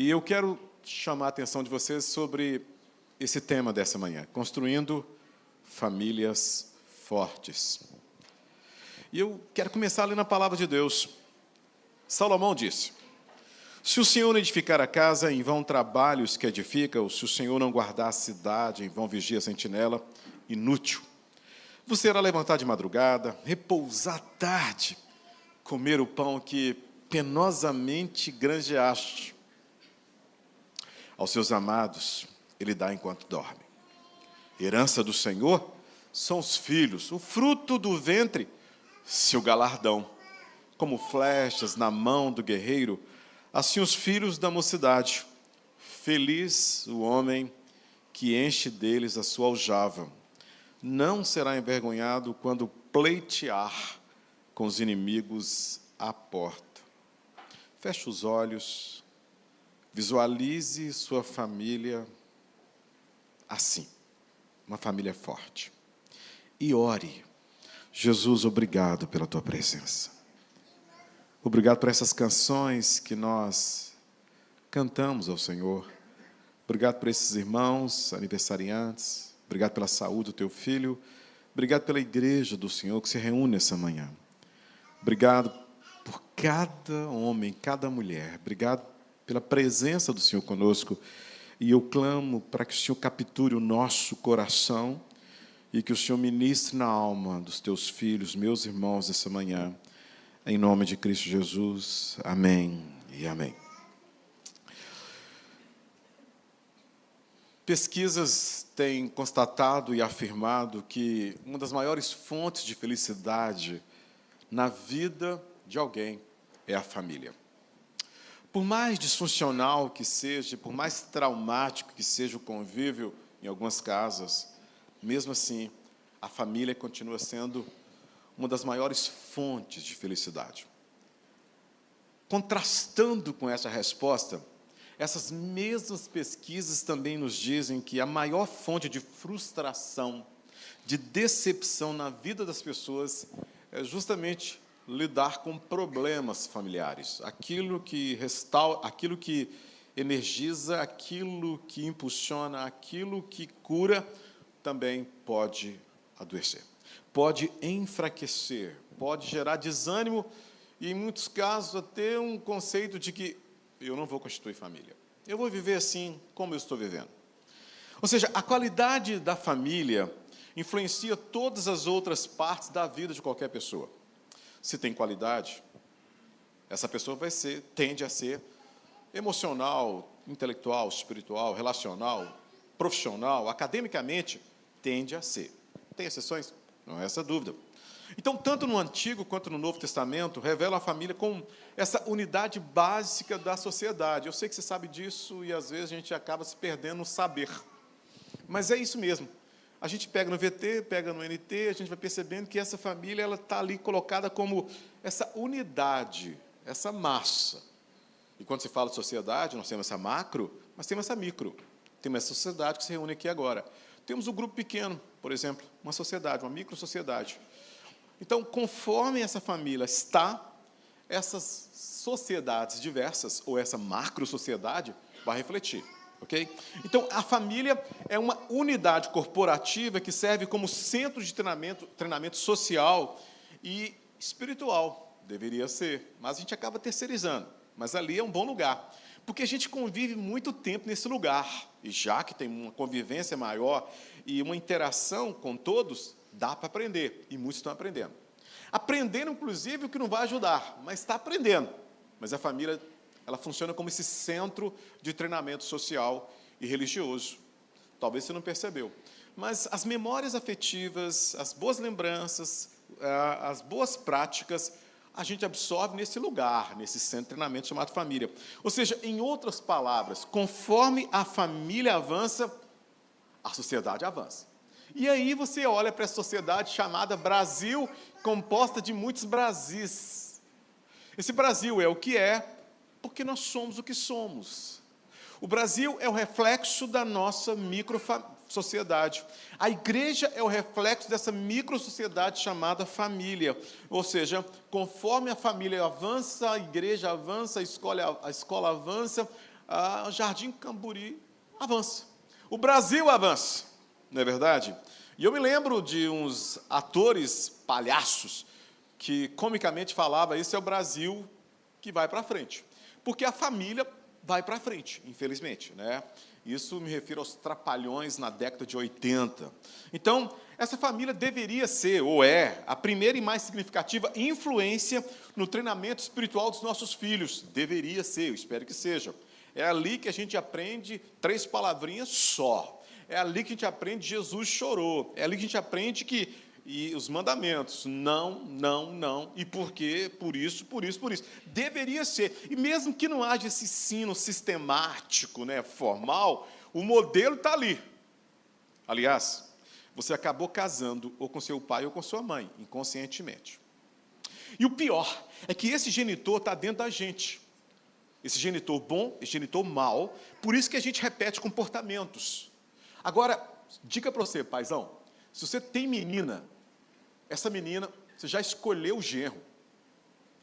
E eu quero chamar a atenção de vocês sobre esse tema dessa manhã, construindo famílias fortes. E eu quero começar lendo a palavra de Deus. Salomão disse: se o Senhor não edificar a casa, em vão trabalha os que edificam, ou se o Senhor não guardar a cidade, em vão vigia a sentinela, inútil. Você irá levantar de madrugada, repousar à tarde, comer o pão que penosamente granjeaste. Aos seus amados ele dá enquanto dorme. Herança do Senhor são os filhos, o fruto do ventre, seu galardão. Como flechas na mão do guerreiro, assim os filhos da mocidade. Feliz o homem que enche deles a sua aljava. Não será envergonhado quando pleitear com os inimigos à porta. Feche os olhos, visualize sua família assim, uma família forte. E ore: Jesus, obrigado pela tua presença. Obrigado por essas canções que nós cantamos ao Senhor. Obrigado por esses irmãos aniversariantes. Obrigado pela saúde do teu filho. Obrigado pela igreja do Senhor que se reúne essa manhã. Obrigado por cada homem, cada mulher. Obrigado pela presença do Senhor conosco. E eu clamo para que o Senhor capture o nosso coração e que o Senhor ministre na alma dos teus filhos, meus irmãos, essa manhã. Em nome de Cristo Jesus. Amém e amém. Pesquisas têm constatado e afirmado que uma das maiores fontes de felicidade na vida de alguém é a família. Por mais disfuncional que seja, por mais traumático que seja o convívio em algumas casas, mesmo assim, a família continua sendo uma das maiores fontes de felicidade. Contrastando com essa resposta, essas mesmas pesquisas também nos dizem que a maior fonte de frustração, de decepção na vida das pessoas é justamente lidar com problemas familiares. Aquilo que restaura, aquilo que energiza, aquilo que impulsiona, aquilo que cura, também pode adoecer. Pode enfraquecer, pode gerar desânimo e, em muitos casos, até um conceito de que eu não vou constituir família. Eu vou viver assim como eu estou vivendo. Ou seja, a qualidade da família influencia todas as outras partes da vida de qualquer pessoa. Se tem qualidade, essa pessoa tende a ser emocional, intelectual, espiritual, relacional, profissional, academicamente, tende a ser. Tem exceções? Não é essa dúvida. Então, tanto no Antigo quanto no Novo Testamento, revela a família como essa unidade básica da sociedade. Eu sei que você sabe disso e, às vezes, a gente acaba se perdendo no saber. Mas é isso mesmo. A gente pega no VT, pega no NT, a gente vai percebendo que essa família está ali colocada como essa unidade, essa massa. E quando se fala de sociedade, nós temos essa macro, mas temos essa micro. Temos essa sociedade que se reúne aqui agora. Temos um grupo pequeno, por exemplo, uma sociedade, uma micro-sociedade. Então, conforme essa família está, essas sociedades diversas, ou essa macro-sociedade, vai refletir. Okay? Então, a família é uma unidade corporativa que serve como centro de treinamento social e espiritual. Deveria ser, mas a gente acaba terceirizando. Mas ali é um bom lugar, porque a gente convive muito tempo nesse lugar. E já que tem uma convivência maior e uma interação com todos, dá para aprender, e muitos estão aprendendo. Aprendendo, inclusive, o que não vai ajudar, mas está aprendendo. Mas a família, ela funciona como esse centro de treinamento social e religioso. Talvez você não percebeu. Mas as memórias afetivas, as boas lembranças, as boas práticas, a gente absorve nesse lugar, nesse centro de treinamento chamado família. Ou seja, em outras palavras, conforme a família avança, a sociedade avança. E aí você olha para essa sociedade chamada Brasil, composta de muitos Brasis. Esse Brasil é o que é, porque nós somos o que somos. O Brasil é o reflexo da nossa micro-sociedade. A igreja é o reflexo dessa micro-sociedade chamada família. Ou seja, conforme a família avança, a igreja avança, a escola avança, Jardim Camburi avança. O Brasil avança, não é verdade? E eu me lembro de uns atores palhaços que comicamente falavam: esse é o Brasil que vai para frente. Porque a família vai para frente, infelizmente, né? Isso me refiro aos Trapalhões na década de 80. Então, essa família deveria ser, ou é, a primeira e mais significativa influência no treinamento espiritual dos nossos filhos. Deveria ser, eu espero que seja. É ali que a gente aprende 3 palavrinhas só. É ali que a gente aprende Jesus chorou. É ali que a gente aprende e os mandamentos, não, não, não, e por quê, por isso, por isso, por isso. Deveria ser. E mesmo que não haja esse ensino sistemático, né, formal, o modelo está ali. Aliás, você acabou casando ou com seu pai ou com sua mãe, inconscientemente. E o pior é que esse genitor está dentro da gente. Esse genitor bom, esse genitor mau, por isso que a gente repete comportamentos. Agora, dica para você, paizão, se você tem menina, essa menina, você já escolheu o genro.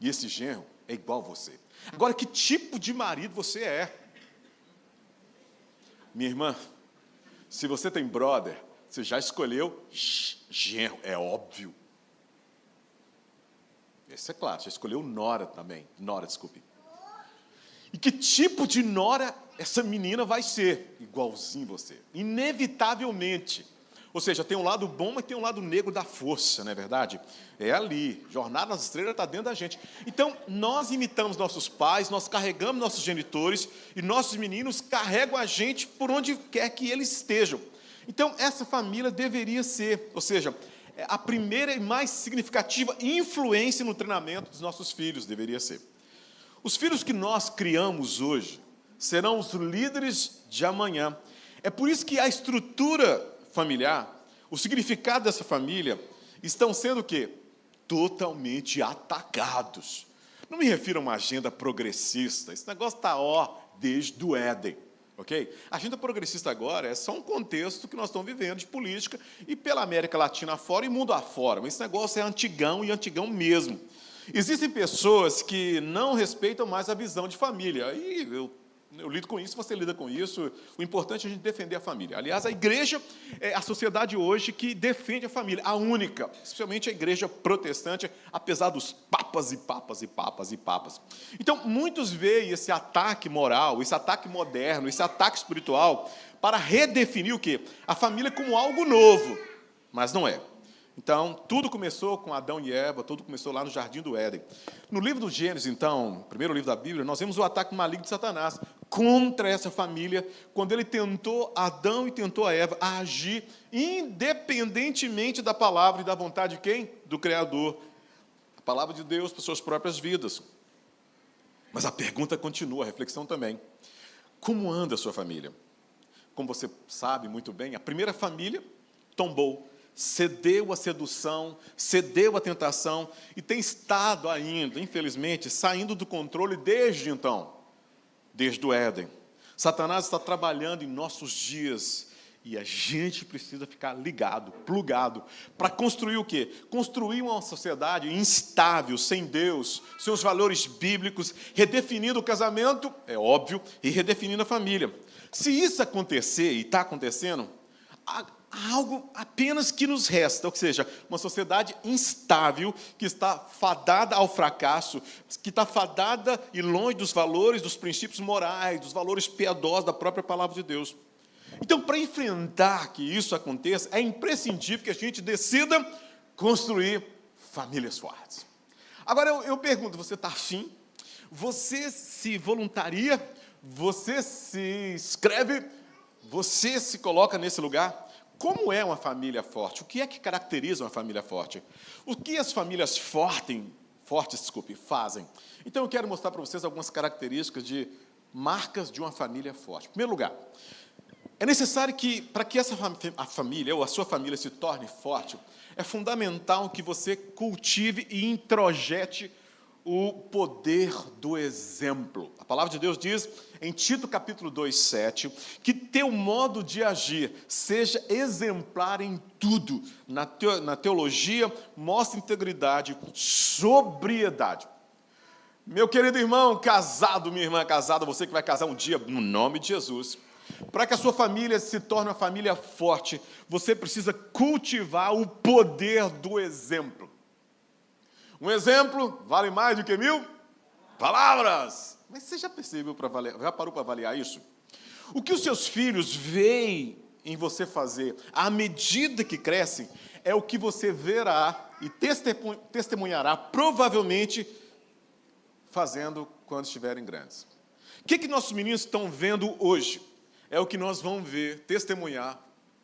E esse genro é igual a você. Agora, que tipo de marido você é? Minha irmã, se você tem brother, você já escolheu genro, é óbvio. Esse é claro, já escolheu nora também. Nora, desculpe. E que tipo de nora essa menina vai ser? Igualzinho você. Inevitavelmente. Ou seja, tem um lado bom, mas tem um lado negro da força, não é verdade? É ali, Jornada nas Estrelas está dentro da gente. Então, nós imitamos nossos pais, nós carregamos nossos genitores, e nossos meninos carregam a gente por onde quer que eles estejam. Então, essa família deveria ser, ou seja, a primeira e mais significativa influência no treinamento dos nossos filhos, deveria ser. Os filhos que nós criamos hoje serão os líderes de amanhã. É por isso que a estrutura familiar, o significado dessa família, estão sendo o quê? Totalmente atacados. Não me refiro a uma agenda progressista, esse negócio está desde o Éden, ok? A agenda progressista agora é só um contexto que nós estamos vivendo de política e pela América Latina afora e mundo afora, mas esse negócio é antigão e antigão mesmo. Existem pessoas que não respeitam mais a visão de família, e eu lido com isso, você lida com isso, o importante é a gente defender a família. Aliás, a igreja é a sociedade hoje que defende a família, a única, especialmente a igreja protestante, apesar dos papas e papas e papas e papas. Então, muitos veem esse ataque moral, esse ataque moderno, esse ataque espiritual, para redefinir o quê? A família como algo novo, mas não é. Então, tudo começou com Adão e Eva, tudo começou lá no Jardim do Éden. No livro do Gênesis, então, primeiro livro da Bíblia, nós vemos o ataque maligno de Satanás contra essa família, quando ele tentou Adão e tentou a Eva a agir independentemente da palavra e da vontade de quem? Do Criador. A palavra de Deus para suas próprias vidas. Mas a pergunta continua, a reflexão também. Como anda a sua família? Como você sabe muito bem, a primeira família tombou, cedeu à sedução, cedeu à tentação e tem estado ainda, infelizmente, saindo do controle desde então, desde o Éden. Satanás está trabalhando em nossos dias e a gente precisa ficar ligado, plugado, para construir o quê? Construir uma sociedade instável, sem Deus, sem os valores bíblicos, redefinindo o casamento, é óbvio, e redefinindo a família. Se isso acontecer, e está acontecendo, há algo apenas que nos resta, ou seja, uma sociedade instável, que está fadada ao fracasso, que está fadada e longe dos valores, dos princípios morais, dos valores piedosos da própria palavra de Deus. Então, para enfrentar que isso aconteça, é imprescindível que a gente decida construir famílias fortes. Agora, eu pergunto, você está afim? Você se voluntaria? Você se inscreve? Você se coloca nesse lugar? Como é uma família forte? O que é que caracteriza uma família forte? O que as famílias fortes fazem? Então, eu quero mostrar para vocês algumas características de marcas de uma família forte. Em primeiro lugar, é necessário que, para que a família ou a sua família se torne forte, é fundamental que você cultive e introjete o poder do exemplo. A palavra de Deus diz, em Tito capítulo 2:7, que teu modo de agir seja exemplar em tudo. Na teologia, mostra integridade, sobriedade. Meu querido irmão casado, minha irmã casada, você que vai casar um dia, no nome de Jesus, para que a sua família se torne uma família forte, você precisa cultivar o poder do exemplo. Um exemplo vale mais do que 1000 palavras. Mas você já percebeu, já parou para avaliar isso? O que os seus filhos veem em você fazer, à medida que crescem, é o que você verá e testemunhará, provavelmente, fazendo quando estiverem grandes. O que nossos meninos estão vendo hoje? É o que nós vamos ver, testemunhar,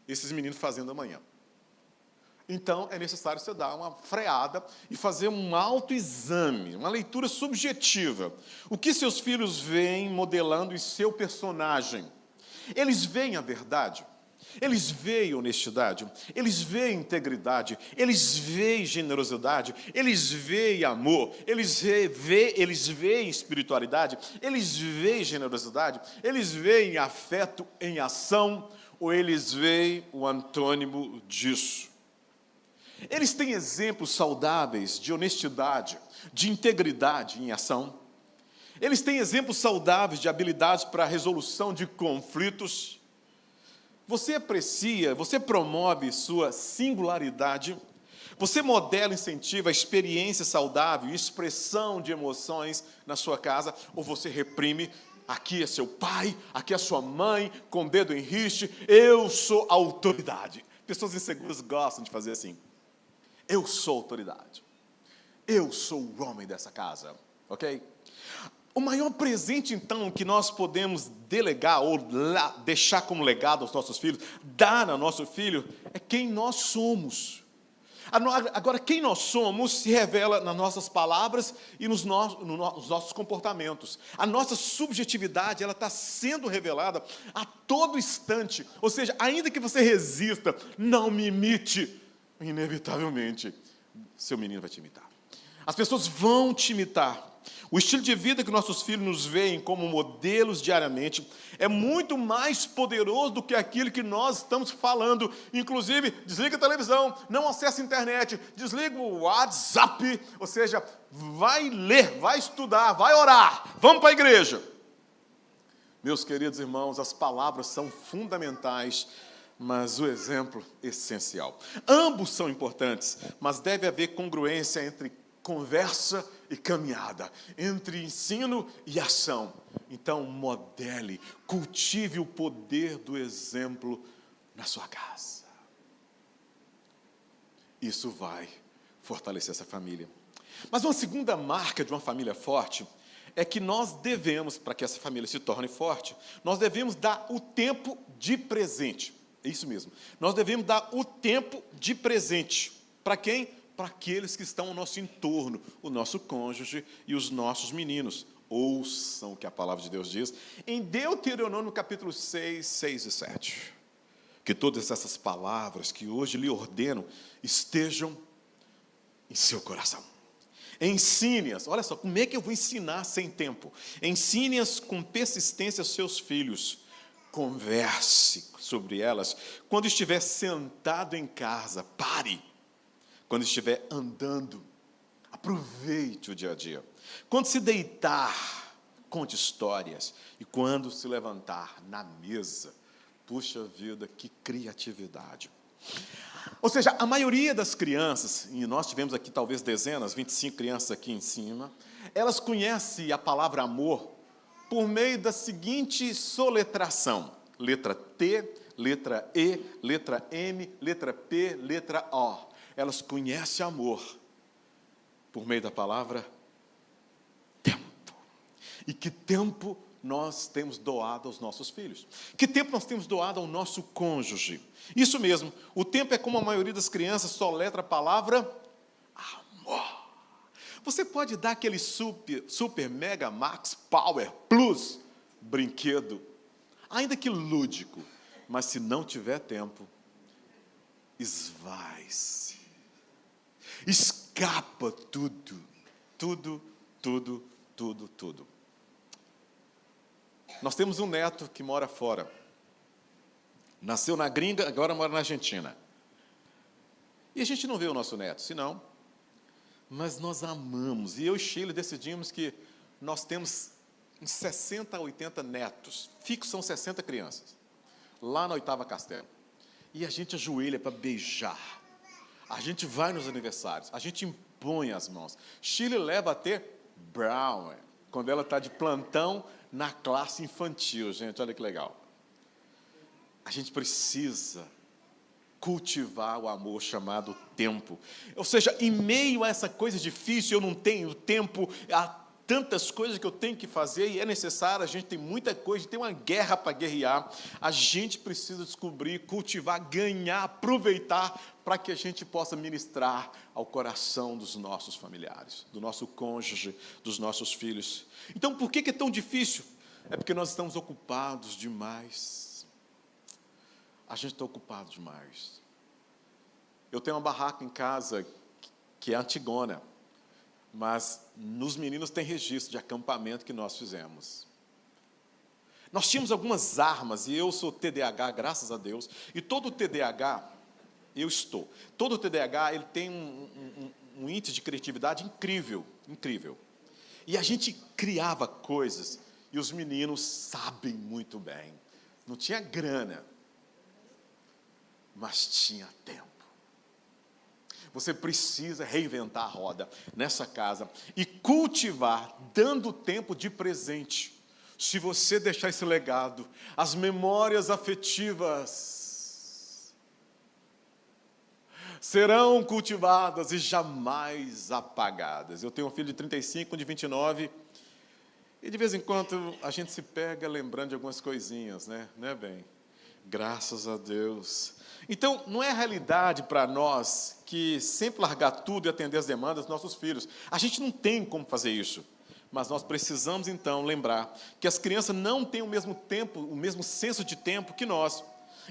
esses meninos fazendo amanhã. Então, é necessário você dar uma freada e fazer um autoexame, uma leitura subjetiva. O que seus filhos veem modelando em seu personagem? Eles veem a verdade? Eles veem honestidade, eles veem integridade, eles veem generosidade, eles veem amor, eles veem espiritualidade, eles veem generosidade, eles veem afeto em ação, ou eles veem o antônimo disso. Eles têm exemplos saudáveis de honestidade, de integridade em ação. Eles têm exemplos saudáveis de habilidades para a resolução de conflitos. Você aprecia, você promove sua singularidade, você modela e incentiva a experiência saudável e expressão de emoções na sua casa, ou você reprime, aqui é seu pai, aqui é sua mãe, com o dedo em riste, eu sou autoridade. Pessoas inseguras gostam de fazer assim. Eu sou autoridade. Eu sou o homem dessa casa, ok? O maior presente, então, que nós podemos delegar ou deixar como legado aos nossos filhos, dar ao nosso filho, é quem nós somos. Agora, quem nós somos se revela nas nossas palavras e nos nossos comportamentos. A nossa subjetividade, ela está sendo revelada a todo instante. Ou seja, ainda que você resista, não me imite, inevitavelmente, seu menino vai te imitar. As pessoas vão te imitar. O estilo de vida que nossos filhos nos veem como modelos diariamente é muito mais poderoso do que aquilo que nós estamos falando. Inclusive, desliga a televisão, não acessa a internet, desliga o WhatsApp, ou seja, vai ler, vai estudar, vai orar, vamos para a igreja. Meus queridos irmãos, as palavras são fundamentais, mas o exemplo é essencial. Ambos são importantes, mas deve haver congruência entre conversa e caminhada, entre ensino e ação. Então, modele, cultive o poder do exemplo na sua casa. Isso vai fortalecer essa família. Mas uma segunda marca de uma família forte é que nós devemos, para que essa família se torne forte, nós devemos dar o tempo de presente. É isso mesmo. Nós devemos dar o tempo de presente. Para quem? Para aqueles que estão ao nosso entorno, o nosso cônjuge e os nossos meninos. Ouçam o que a palavra de Deus diz em Deuteronômio capítulo 6, 6 e 7. Que todas essas palavras que hoje lhe ordeno estejam em seu coração. Ensine-as. Olha só, como é que eu vou ensinar sem tempo? Ensine-as com persistência aos seus filhos. Converse sobre elas. Quando estiver sentado em casa, pare. Quando estiver andando, aproveite o dia a dia. Quando se deitar, conte histórias. E quando se levantar na mesa, puxa vida, que criatividade. Ou seja, a maioria das crianças, e nós tivemos aqui talvez dezenas, 25 crianças aqui em cima, elas conhecem a palavra amor por meio da seguinte soletração. Letra T, letra E, letra M, letra P, letra O. Elas conhecem amor por meio da palavra tempo. E que tempo nós temos doado aos nossos filhos? Que tempo nós temos doado ao nosso cônjuge? Isso mesmo, o tempo é como a maioria das crianças soletra a palavra amor. Você pode dar aquele super mega max power plus brinquedo, ainda que lúdico, mas se não tiver tempo, esvai-se. Escapa tudo. Nós temos um neto que mora fora. Nasceu na gringa, agora mora na Argentina. E a gente não vê o nosso neto, senão. Mas nós amamos. E eu e Sheila decidimos que nós temos uns 60 a 80 netos. Fixos são 60 crianças. Lá na 8ª Castelo. E a gente ajoelha para beijar. A gente vai nos aniversários. A gente impõe as mãos. Shirley leva a ter Brown, quando ela está de plantão na classe infantil. Gente, olha que legal. A gente precisa cultivar o amor chamado tempo. Ou seja, em meio a essa coisa difícil, eu não tenho tempo, há tantas coisas que eu tenho que fazer e é necessário, a gente tem muita coisa, tem uma guerra para guerrear, a gente precisa descobrir, cultivar, ganhar, aproveitar para que a gente possa ministrar ao coração dos nossos familiares, do nosso cônjuge, dos nossos filhos. Então, por que é tão difícil? É porque nós estamos ocupados demais. A gente está ocupado demais. Eu tenho uma barraca em casa que é antigona, mas nos meninos tem registro de acampamento que nós fizemos. Nós tínhamos algumas armas, e eu sou TDAH, graças a Deus, e todo TDAH, todo TDAH, ele tem um índice de criatividade incrível, incrível. E a gente criava coisas, e os meninos sabem muito bem. Não tinha grana, mas tinha tempo. Você precisa reinventar a roda nessa casa e cultivar, dando tempo de presente. Se você deixar esse legado, as memórias afetivas serão cultivadas e jamais apagadas. Eu tenho um filho de 35, um de 29, e de vez em quando a gente se pega lembrando de algumas coisinhas, né? Não é bem? Graças a Deus. Então, não é realidade para nós que sempre largar tudo e atender as demandas dos nossos filhos. A gente não tem como fazer isso. Mas nós precisamos, então, lembrar que as crianças não têm o mesmo tempo, o mesmo senso de tempo que nós.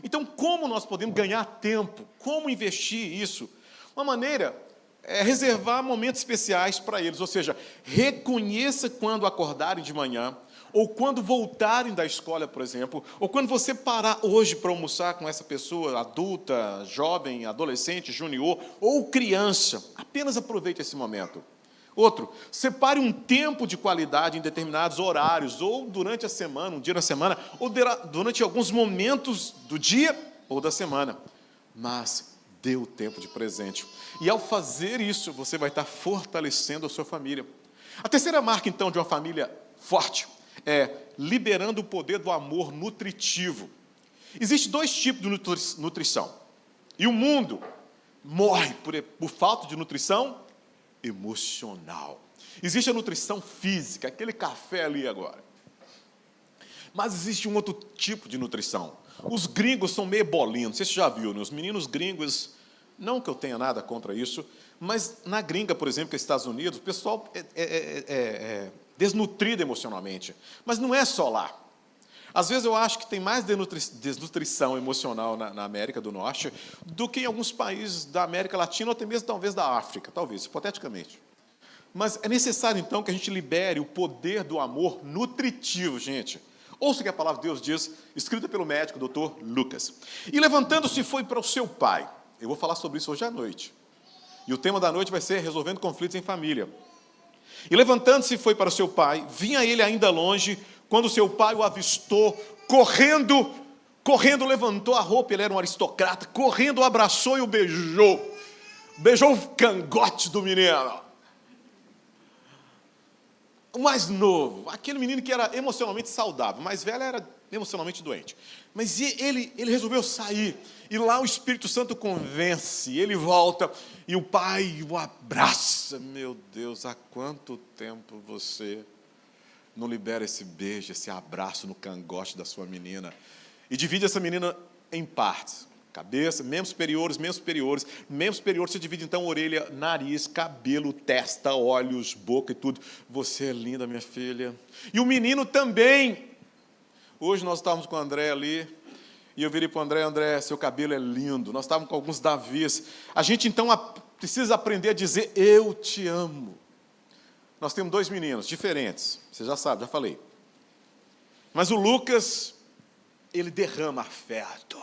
Então, como nós podemos ganhar tempo? Como investir isso? Uma maneira é reservar momentos especiais para eles. Ou seja, reconheça quando acordarem de manhã, ou quando voltarem da escola, por exemplo, ou quando você parar hoje para almoçar com essa pessoa adulta, jovem, adolescente, junior ou criança, apenas aproveite esse momento. Outro, separe um tempo de qualidade em determinados horários, ou durante a semana, um dia na semana, ou durante alguns momentos do dia ou da semana, mas dê o tempo de presente. E ao fazer isso, você vai estar fortalecendo a sua família. A terceira marca, então, de uma família forte é liberando o poder do amor nutritivo. Existem dois tipos de nutrição. E o mundo morre por falta de nutrição emocional. Existe a nutrição física, aquele café ali agora. Mas existe um outro tipo de nutrição. Os gringos são meio bolinhos, você já viu, né? Os meninos gringos, não que eu tenha nada contra isso, mas na gringa, por exemplo, que é Estados Unidos, o pessoal é desnutrido emocionalmente. Mas não é só lá. Às vezes eu acho que tem mais desnutrição emocional na América do Norte do que em alguns países da América Latina, ou até mesmo talvez da África, talvez, hipoteticamente. Mas é necessário, então, que a gente libere o poder do amor nutritivo, gente. Ouça o que a palavra de Deus diz, escrita pelo médico, doutor Lucas. E levantando-se foi para o seu pai. Eu vou falar sobre isso hoje à noite. E o tema da noite vai ser resolvendo conflitos em família. E levantando-se foi para o seu pai, vinha ele ainda longe, quando seu pai o avistou, correndo, levantou a roupa, ele era um aristocrata, correndo, o abraçou e o beijou. Beijou o cangote do menino. O mais novo, aquele menino que era emocionalmente saudável, o mais velho era emocionalmente doente. Mas ele resolveu sair, e lá o Espírito Santo convence, ele volta, e o pai o abraça. Meu Deus, há quanto tempo você não libera esse beijo, esse abraço no cangote da sua menina? E divide essa menina em partes. Cabeça, membros superiores, você divide então orelha, nariz, cabelo, testa, olhos, boca e tudo. Você é linda, minha filha. E o menino também. Hoje nós estávamos com o André ali, e eu virei para o André, André, seu cabelo é lindo. Nós estávamos com alguns Davis. A gente então precisa aprender a dizer, eu te amo. Nós temos dois meninos diferentes, você já sabe, já falei. Mas o Lucas, ele derrama afeto.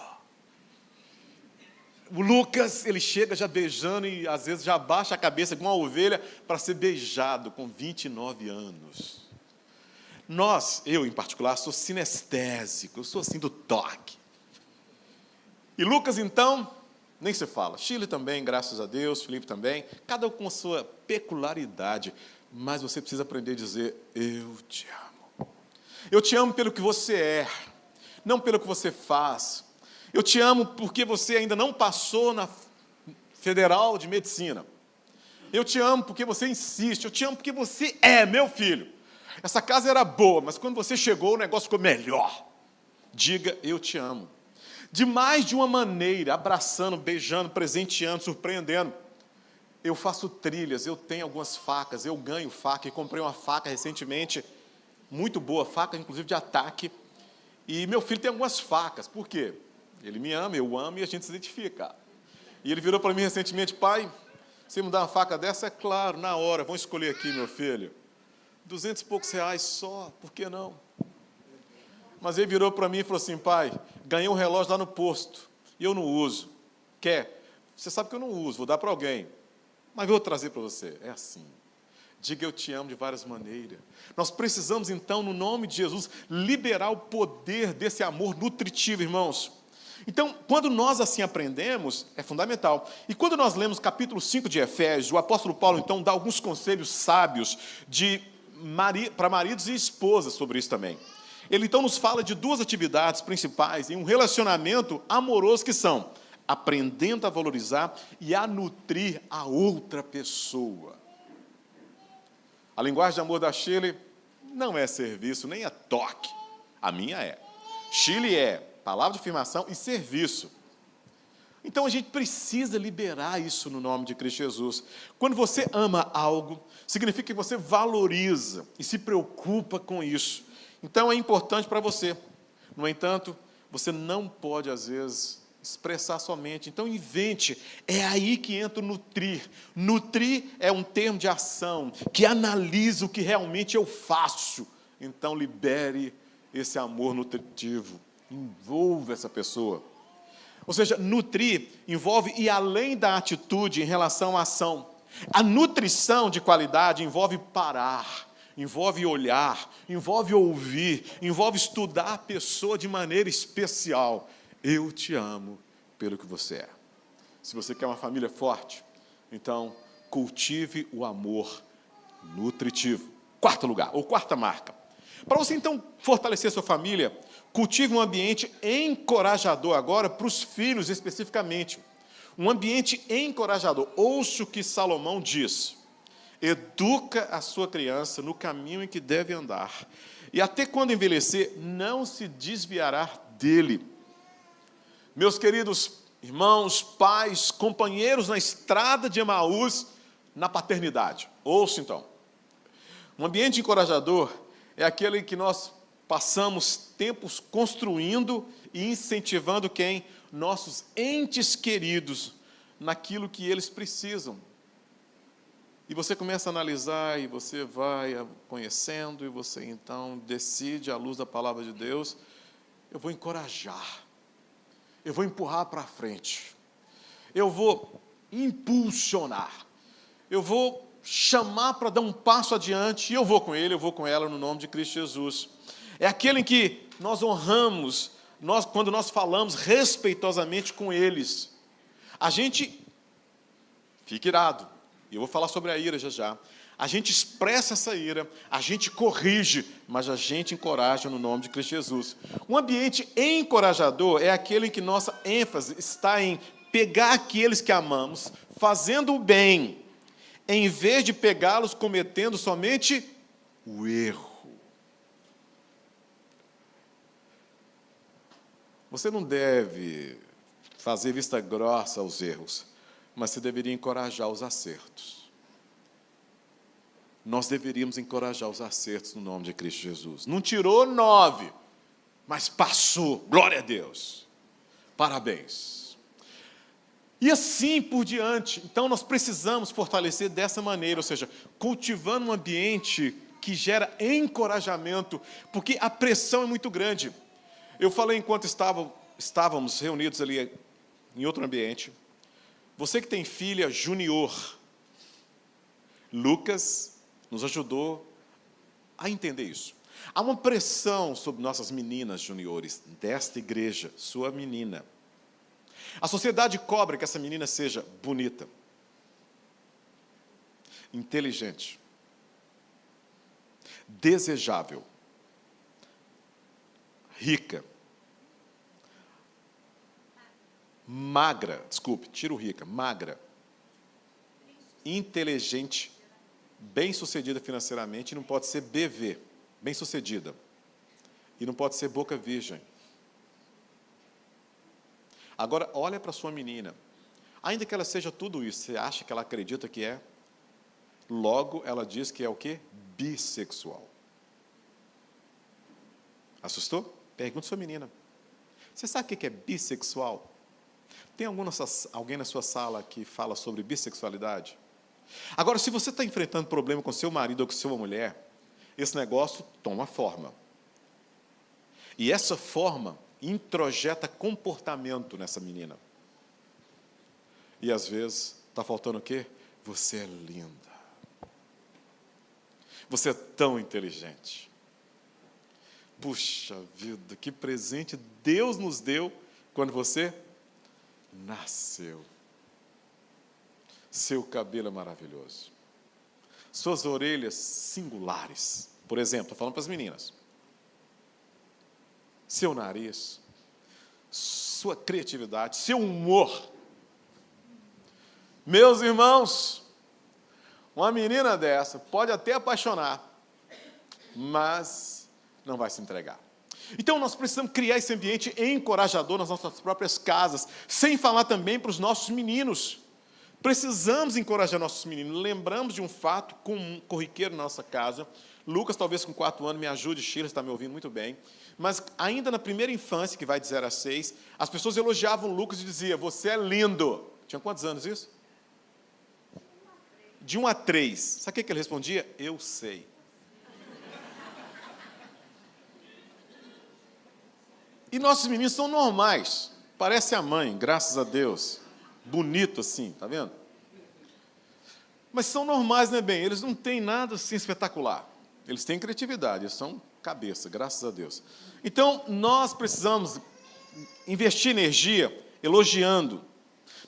O Lucas, ele chega já beijando e às vezes já abaixa a cabeça com uma ovelha para ser beijado com 29 anos. eu em particular, sou sinestésico, eu sou assim do toque. E Lucas, então, nem se fala. Chile também, graças a Deus, Felipe também, cada um com a sua peculiaridade, mas você precisa aprender a dizer, eu te amo. Eu te amo pelo que você é, não pelo que você faz. Eu te amo porque você ainda não passou na Federal de Medicina. Eu te amo porque você insiste, eu te amo porque você é meu filho. Essa casa era boa, mas quando você chegou, o negócio ficou melhor. Diga, eu te amo. De mais de uma maneira, abraçando, beijando, presenteando, surpreendendo. Eu faço trilhas, eu tenho algumas facas, eu ganho faca, e comprei uma faca recentemente, muito boa, faca inclusive de ataque, e meu filho tem algumas facas, por quê? Ele me ama, eu amo, e a gente se identifica. E ele virou para mim recentemente, pai, você me dá uma faca dessa? É claro, na hora, vamos escolher aqui, meu filho. 200 e poucos reais só, por que não? Mas ele virou para mim e falou assim, pai, ganhei um relógio lá no posto, e eu não uso. Quer? Você sabe que eu não uso, vou dar para alguém. Mas vou trazer para você. É assim. Diga eu te amo de várias maneiras. Nós precisamos, então, no nome de Jesus, liberar o poder desse amor nutritivo, irmãos. Então, quando nós assim aprendemos, é fundamental. E quando nós lemos capítulo 5 de Efésios, o apóstolo Paulo, então, dá alguns conselhos sábios para maridos e esposas sobre isso também. Ele, então, nos fala de duas atividades principais em um relacionamento amoroso que são aprendendo a valorizar e a nutrir a outra pessoa. A linguagem de amor da Shirley não é serviço, nem é toque. A minha é. Shirley é palavra de afirmação e serviço. Então, a gente precisa liberar isso no nome de Cristo Jesus. Quando você ama algo, significa que você valoriza e se preocupa com isso. Então, é importante para você. No entanto, você não pode, às vezes, expressar somente. Então, invente. É aí que entra o nutrir. Nutrir é um termo de ação, que analisa o que realmente eu faço. Então, libere esse amor nutritivo. Envolva essa pessoa. Ou seja, nutrir envolve ir além da atitude em relação à ação. A nutrição de qualidade envolve parar, envolve olhar, envolve ouvir, envolve estudar a pessoa de maneira especial. Eu te amo pelo que você é. Se você quer uma família forte, então cultive o amor nutritivo. Quarto lugar, ou quarta marca. Para você, então, fortalecer sua família, cultive um ambiente encorajador agora para os filhos especificamente. Um ambiente encorajador. Ouça o que Salomão diz. Educa a sua criança no caminho em que deve andar. E até quando envelhecer, não se desviará dele. Meus queridos irmãos, pais, companheiros na estrada de Emaús, na paternidade. Ouça então. Um ambiente encorajador é aquele em que nós passamos tempos construindo e incentivando quem? Nossos entes queridos, naquilo que eles precisam. E você começa a analisar, e você vai conhecendo, e você então decide, à luz da palavra de Deus, eu vou encorajar, eu vou empurrar para frente, eu vou impulsionar, eu vou chamar para dar um passo adiante, e eu vou com ele, eu vou com ela, no nome de Cristo Jesus. É aquele em que nós honramos, quando nós falamos respeitosamente com eles. A gente fica irado, e eu vou falar sobre a ira já já. A gente expressa essa ira, a gente corrige, mas a gente encoraja no nome de Cristo Jesus. Um ambiente encorajador é aquele em que nossa ênfase está em pegar aqueles que amamos, fazendo o bem, em vez de pegá-los cometendo somente o erro. Você não deve fazer vista grossa aos erros, mas você deveria encorajar os acertos. Nós deveríamos encorajar os acertos no nome de Cristo Jesus. Não tirou 9, mas passou. Glória a Deus. Parabéns. E assim por diante. Então, nós precisamos fortalecer dessa maneira, ou seja, cultivando um ambiente que gera encorajamento, porque a pressão é muito grande. Eu falei enquanto estávamos reunidos ali em outro ambiente. Você que tem filha junior, Lucas nos ajudou a entender isso. Há uma pressão sobre nossas meninas juniores, desta igreja, sua menina. A sociedade cobra que essa menina seja bonita, inteligente, desejável, rica, magra, desculpe, tiro rica, magra, inteligente, bem-sucedida financeiramente, e não pode ser BV, bem-sucedida, e não pode ser boca virgem. Agora, olha para sua menina, ainda que ela seja tudo isso, você acha que ela acredita que é? Logo, ela diz que é o quê? Bissexual. Assustou? Pergunta sua menina. Você sabe o que é bissexual? Tem alguém na sua sala que fala sobre bissexualidade? Agora, se você está enfrentando problema com seu marido ou com sua mulher, esse negócio toma forma. E essa forma introjeta comportamento nessa menina. E às vezes, está faltando o quê? Você é linda. Você é tão inteligente. Puxa vida, que presente Deus nos deu quando você nasceu. Seu cabelo é maravilhoso. Suas orelhas singulares. Por exemplo, estou falando para as meninas. Seu nariz, sua criatividade, seu humor. Meus irmãos, uma menina dessa pode até apaixonar, mas não vai se entregar. Então, nós precisamos criar esse ambiente encorajador nas nossas próprias casas, sem falar também para os nossos meninos. Precisamos encorajar nossos meninos. Lembramos de um fato comum, corriqueiro na nossa casa. Lucas, talvez com 4 anos, me ajude, Sheila está me ouvindo muito bem. Mas ainda na primeira infância, que vai de 0 a 6, as pessoas elogiavam Lucas e diziam, você é lindo. Tinha quantos anos isso? De 1 a 3. Sabe o que ele respondia? Eu sei. E nossos meninos são normais. Parece a mãe, graças a Deus. Bonito assim, tá vendo? Mas são normais, né, bem? Eles não têm nada assim espetacular. Eles têm criatividade, eles são cabeça, graças a Deus. Então, nós precisamos investir energia elogiando.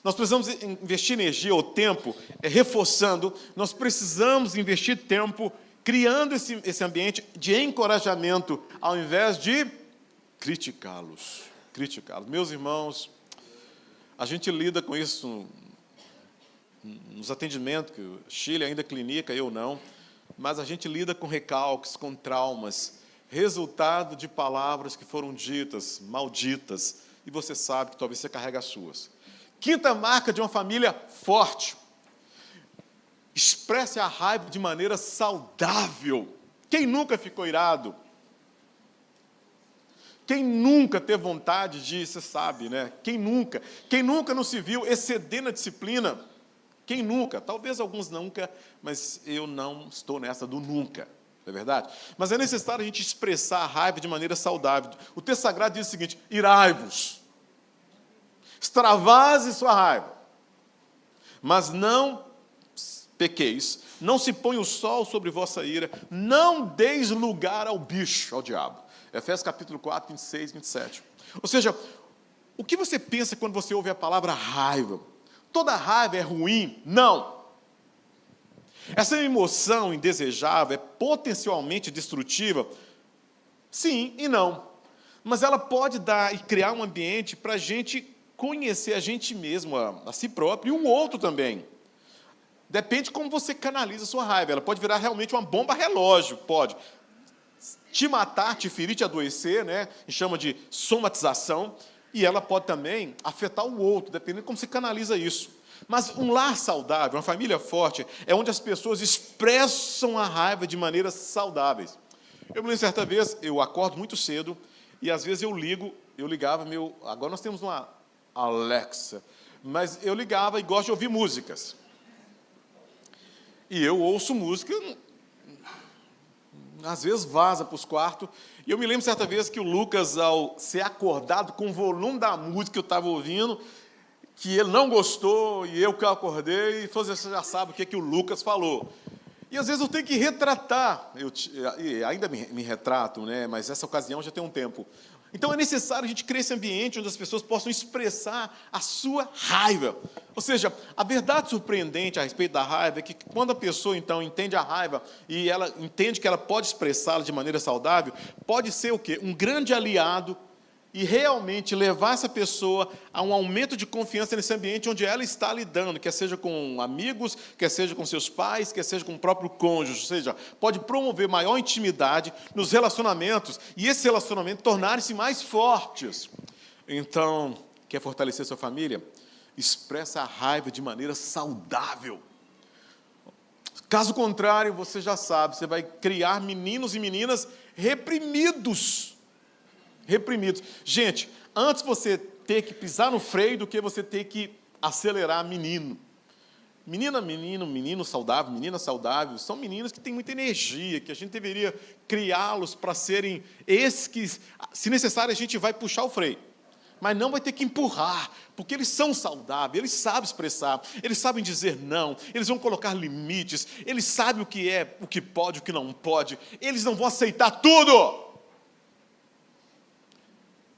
Nós precisamos investir energia ou tempo reforçando. Nós precisamos investir tempo criando esse ambiente de encorajamento, ao invés de criticá-los. Meus irmãos, a gente lida com isso nos atendimentos, que Chile ainda clinica, eu não, mas a gente lida com recalques, com traumas, resultado de palavras que foram ditas, malditas, e você sabe que talvez você carrega as suas. Quinta marca de uma família forte. Expresse a raiva de maneira saudável. Quem nunca ficou irado? Quem nunca teve vontade de, você sabe, né? Quem nunca não se viu exceder na disciplina? Quem nunca? Talvez alguns nunca, mas eu não estou nessa do nunca, não é verdade? Mas é necessário a gente expressar a raiva de maneira saudável. O texto sagrado diz o seguinte, irai-vos, extravase sua raiva, mas não pequeis, não se põe o sol sobre vossa ira, não deis lugar ao bicho, ao diabo. Efésios capítulo 4, 26, 27. Ou seja, o que você pensa quando você ouve a palavra raiva? Toda raiva é ruim? Não. Essa emoção indesejável é potencialmente destrutiva? Sim e não. Mas ela pode dar e criar um ambiente para a gente conhecer a gente mesmo, a si próprio e o outro também. Depende de como você canaliza a sua raiva. Ela pode virar realmente uma bomba relógio, pode te matar, te ferir, te adoecer, né? A gente chama de somatização, e ela pode também afetar o outro, dependendo de como você canaliza isso. Mas um lar saudável, uma família forte, é onde as pessoas expressam a raiva de maneiras saudáveis. Eu me lembro certa vez, eu acordo muito cedo, e às vezes eu ligava meu... Agora nós temos uma Alexa, mas eu ligava e gosto de ouvir músicas. E eu ouço música... Às vezes vaza para os quartos. E eu me lembro certa vez que o Lucas, ao ser acordado com o volume da música que eu estava ouvindo, que ele não gostou, e eu que acordei, e você já sabe o que o Lucas falou. E às vezes eu tenho que retratar, e ainda me retrato, né? Mas essa ocasião já tem um tempo. Então é necessário a gente criar esse ambiente onde as pessoas possam expressar a sua raiva. Ou seja, a verdade surpreendente a respeito da raiva é que quando a pessoa, então, entende a raiva e ela entende que ela pode expressá-la de maneira saudável, pode ser o quê? Um grande aliado e realmente levar essa pessoa a um aumento de confiança nesse ambiente onde ela está lidando, quer seja com amigos, quer seja com seus pais, quer seja com o próprio cônjuge, ou seja, pode promover maior intimidade nos relacionamentos e esse relacionamento tornarem-se mais fortes. Então, quer fortalecer sua família? Expressa a raiva de maneira saudável. Caso contrário, você já sabe, você vai criar meninos e meninas reprimidos. Gente, antes você ter que pisar no freio do que você ter que acelerar menino. Menino saudável, menina saudável, são meninos que têm muita energia, que a gente deveria criá-los para serem esses que, se necessário, a gente vai puxar o freio. Mas não vai ter que empurrar, porque eles são saudáveis, eles sabem expressar, eles sabem dizer não, eles vão colocar limites, eles sabem o que é, o que pode, o que não pode, eles não vão aceitar tudo.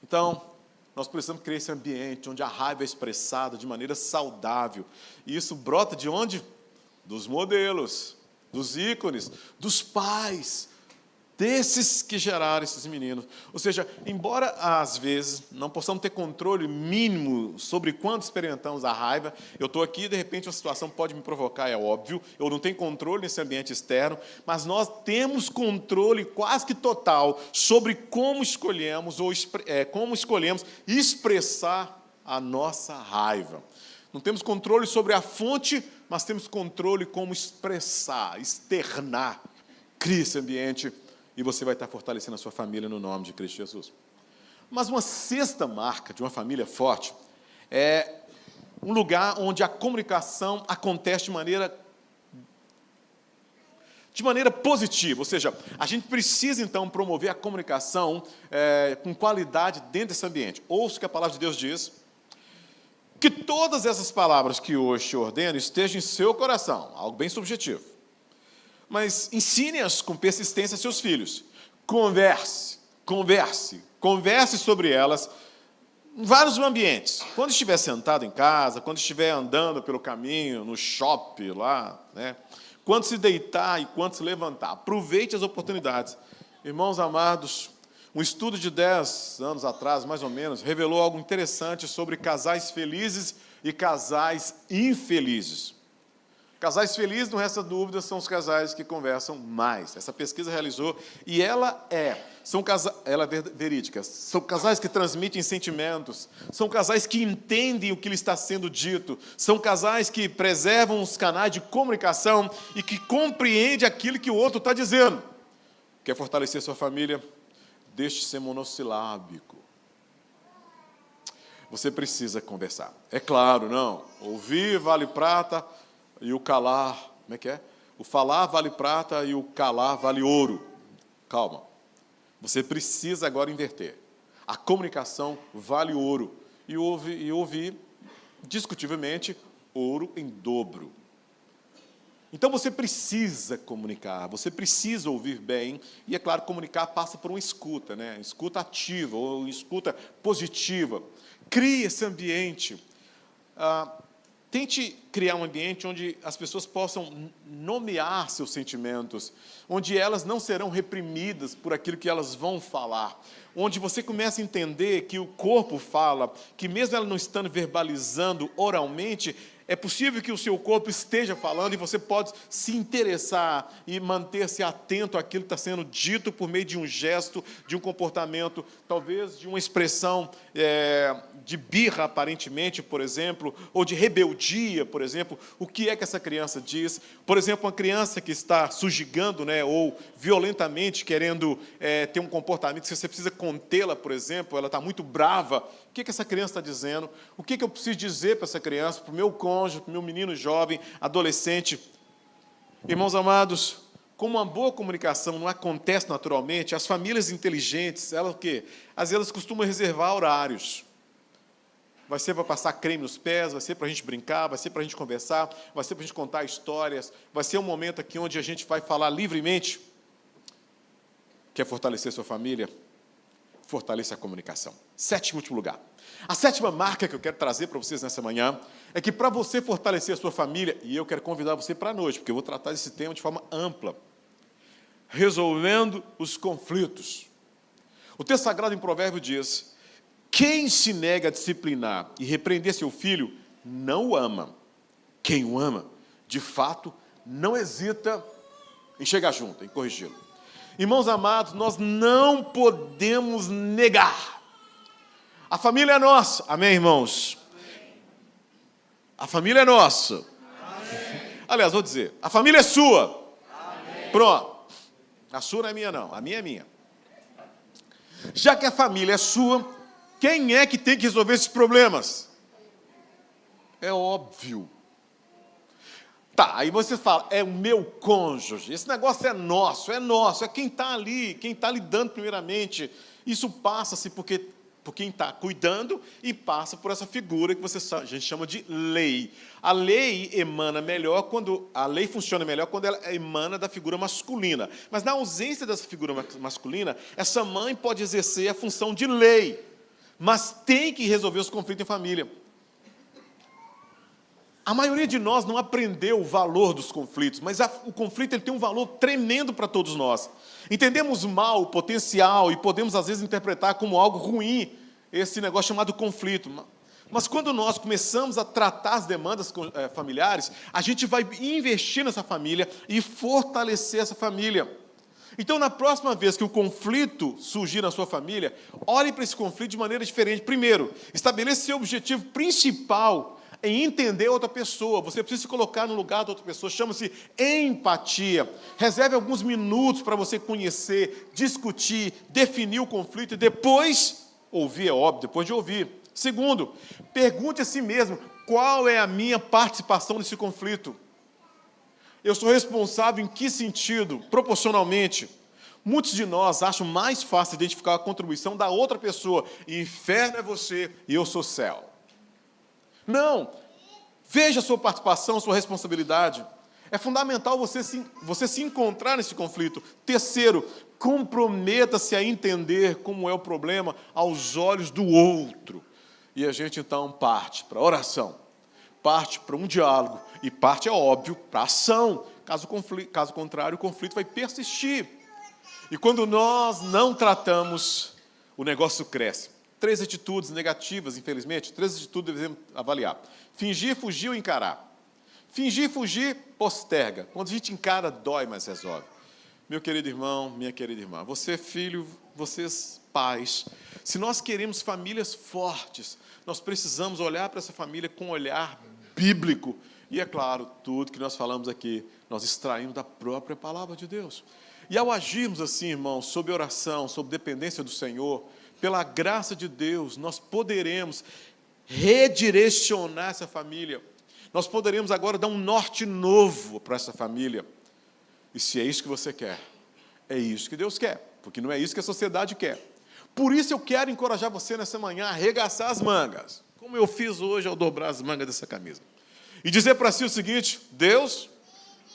Então, nós precisamos criar esse ambiente onde a raiva é expressada de maneira saudável. E isso brota de onde? Dos modelos, dos ícones, dos pais, desses que geraram esses meninos. Ou seja, embora às vezes não possamos ter controle mínimo sobre quando experimentamos a raiva, eu estou aqui, de repente, uma situação pode me provocar, é óbvio, eu não tenho controle nesse ambiente externo, mas nós temos controle quase que total sobre como escolhemos expressar a nossa raiva. Não temos controle sobre a fonte, mas temos controle como expressar, externar. Crie esse ambiente e você vai estar fortalecendo a sua família no nome de Cristo Jesus. Mas uma sexta marca de uma família forte é um lugar onde a comunicação acontece de maneira positiva, ou seja, a gente precisa então promover a comunicação com qualidade dentro desse ambiente. Ouça o que a palavra de Deus diz, que todas essas palavras que hoje te ordeno estejam em seu coração, algo bem subjetivo. Mas ensine-as com persistência a seus filhos. Converse sobre elas em vários ambientes. Quando estiver sentado em casa, quando estiver andando pelo caminho, no shopping lá, né? Quando se deitar e quando se levantar. Aproveite as oportunidades. Irmãos amados, um estudo de 10 anos atrás, mais ou menos, revelou algo interessante sobre casais felizes e casais infelizes. Casais felizes, não resta dúvida, são os casais que conversam mais. Essa pesquisa realizou e ela é verídica. São casais que transmitem sentimentos, são casais que entendem o que lhe está sendo dito, são casais que preservam os canais de comunicação e que compreendem aquilo que o outro está dizendo. Quer fortalecer sua família? Deixe de ser monossilábico. Você precisa conversar. É claro, não. Ouvir vale prata e o calar, como é que é? O falar vale prata e o calar vale ouro. Calma. Você precisa agora inverter. A comunicação vale ouro. E ouvir, discutivelmente, ouro em dobro. Então você precisa comunicar, você precisa ouvir bem, e é claro, comunicar passa por uma escuta, né? Escuta ativa ou escuta positiva. Crie esse ambiente. Tente criar um ambiente onde as pessoas possam nomear seus sentimentos, onde elas não serão reprimidas por aquilo que elas vão falar, onde você começa a entender que o corpo fala, que mesmo ela não estando verbalizando oralmente, é possível que o seu corpo esteja falando e você pode se interessar e manter-se atento àquilo que está sendo dito por meio de um gesto, de um comportamento, talvez de uma expressão de birra, aparentemente, por exemplo, ou de rebeldia, por exemplo. O que é que essa criança diz? Por exemplo, uma criança que está sujigando, né, ou violentamente querendo ter um comportamento que você precisa contê-la, por exemplo, ela está muito brava. O que essa criança está dizendo? O que eu preciso dizer para essa criança, para o meu cônjuge, para o meu menino jovem, adolescente? Irmãos amados, como uma boa comunicação não acontece naturalmente, as famílias inteligentes, elas o quê? Às vezes elas costumam reservar horários. vai ser para passar creme nos pés, vai ser para a gente brincar, vai ser para a gente conversar, vai ser para a gente contar histórias, vai ser um momento aqui onde a gente vai falar livremente. Quer fortalecer sua família? Fortaleça a comunicação. Sétimo último lugar. A sétima marca que eu quero trazer para vocês nessa manhã é que para você fortalecer a sua família, e eu quero convidar você para a noite, porque eu vou tratar desse tema de forma ampla, resolvendo os conflitos. O texto sagrado em Provérbio diz: quem se nega a disciplinar e repreender seu filho, não o ama. Quem o ama, de fato, não hesita em chegar junto, em corrigi-lo. Irmãos amados, nós não podemos negar. A família é nossa. Amém, irmãos? Amém. A família é nossa. Amém. Aliás, vou dizer, a família é sua. Amém. Pronto. A sua não é minha, não. A minha é minha. Já que a família é sua, quem é que tem que resolver esses problemas? É óbvio. Tá, aí você fala, é o meu cônjuge, esse negócio é nosso, é quem está ali, quem está lidando primeiramente. Isso passa-se por quem está cuidando e passa por essa figura que a gente chama de lei. A lei a lei funciona melhor quando ela emana da figura masculina. Mas na ausência dessa figura masculina, essa mãe pode exercer a função de lei, mas tem que resolver os conflitos em família. A maioria de nós não aprendeu o valor dos conflitos, mas o conflito ele tem um valor tremendo para todos nós. Entendemos mal o potencial e podemos, às vezes, interpretar como algo ruim esse negócio chamado conflito. Mas quando nós começamos a tratar as demandas familiares, a gente vai investir nessa família e fortalecer essa família. Então, na próxima vez que o conflito surgir na sua família, olhe para esse conflito de maneira diferente. Primeiro, estabeleça seu objetivo principal em entender outra pessoa. Você precisa se colocar no lugar da outra pessoa. Chama-se empatia. Reserve alguns minutos para você conhecer, discutir, definir o conflito e depois ouvir, é óbvio, depois de ouvir. Segundo, pergunte a si mesmo, qual é a minha participação nesse conflito? Eu sou responsável em que sentido? Proporcionalmente. Muitos de nós acham mais fácil identificar a contribuição da outra pessoa. Inferno é você e eu sou céu. Não. Veja a sua participação, a sua responsabilidade. É fundamental você se encontrar nesse conflito. Terceiro, comprometa-se a entender como é o problema aos olhos do outro. E a gente, então, parte para a oração, parte para um diálogo e parte, é óbvio, para a ação. Caso contrário, o conflito vai persistir. E quando nós não tratamos, o negócio cresce. 3 atitudes negativas, infelizmente, 3 atitudes devemos avaliar. Fingir, fugir ou encarar. Fingir, fugir, posterga. Quando a gente encara, dói, mas resolve. Meu querido irmão, minha querida irmã, você filho, vocês pais, se nós queremos famílias fortes, nós precisamos olhar para essa família com um olhar bíblico. E, é claro, tudo que nós falamos aqui, nós extraímos da própria palavra de Deus. E ao agirmos assim, irmãos, sob oração, sob dependência do Senhor, pela graça de Deus, nós poderemos redirecionar essa família. Nós poderemos agora dar um norte novo para essa família. E se é isso que você quer, é isso que Deus quer, porque não é isso que a sociedade quer. Por isso eu quero encorajar você nessa manhã a arregaçar as mangas, como eu fiz hoje ao dobrar as mangas dessa camisa. E dizer para si o seguinte: Deus,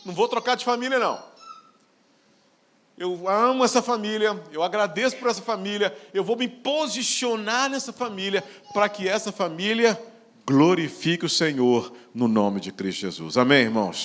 não vou trocar de família, não. Eu amo essa família, eu agradeço por essa família, eu vou me posicionar nessa família para que essa família glorifique o Senhor no nome de Cristo Jesus. Amém, irmãos?